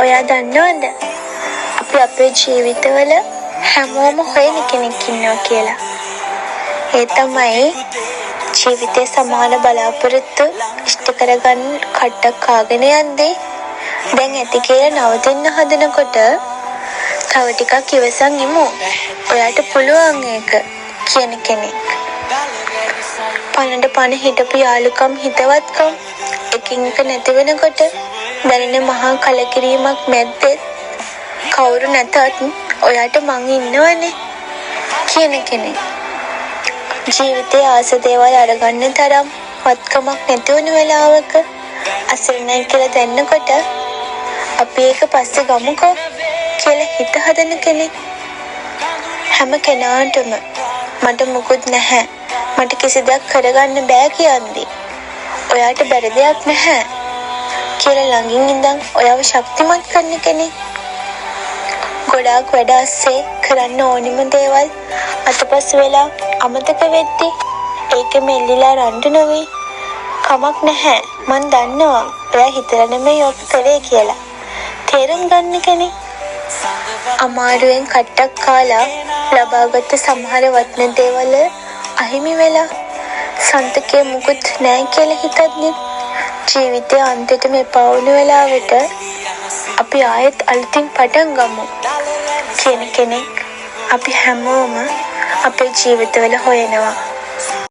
ඔයා දන්නවද අපි අපේ ජීවිතවල හැමෝම හොයන කෙනෙක් ඉන්නවා කියලා. ඒ තමයි ජීවිතේ සමාන බලාපොරොත්තු ඉෂ්ට කරගන්න කට්ටක් කාගෙන යන්නේ. දැන් ඇති කියලා නවතින්න හදනකොට තව ටිකක් ඉවසන් ඉමු. ඔයාට පුළුවන් ඒක කියන කෙනෙක්. පණට පණ හිටපු යාළුකම් හිතවත්කම් එකින් එක නැති වෙනකොට දැනෙන මහා කලකිරීමක් මැද්දේ කවුරු නැතත් ඔයාට මං ඉන්නවනේ කියන කෙනෙක්. ජීවිතයේ ආස දේවල් අරගන්න තරම් වත්කමක් නැති වුණ වෙලාවක අසරණයි කියලා දැනනකොට අපි ඒක පස්සේ ගමුකෝ කියලා හිත හදන කෙනෙක්. හැම කෙනාටම මට මුකුත් නැහැ, මට කිසි දෙයක් කරගන්න බෑ කියන්නේ ඔයාට බැරි දෙයක් නැහැ කියලා ළඟින් ඉඳන් ඔයාව ශක්තිමත් කරන කෙනෙක්. ගොඩාක් වැඩ අස්සේ කරන්න ඕනිම දේවල් අතපසු වෙලා අමතක වෙද්දි ඒකෙ මෙල්ලිලා රණ්ඩු නොවී කමක් නැහැ මන් දන්නවා ඔයා හිතලා නෙමෙයි ඔක කළේ කියලා තේරුම් ගන්න කෙනෙක්. අමාරුවෙන් කට්ටක් කාලා ලබාගත් සමහර වටින දේවල් අහිමි වෙලා සන්තකේ මුකුත් නැහැ කියලා හිතද්දි ජීවිතයේ අන්තිමට එපා වුණ වෙලාවට අපි ආයෙත් අලුතින් පටන් ගමු කියන කෙනෙක් අපි හැමෝම අපේ ජීවිතවල හොයනවා.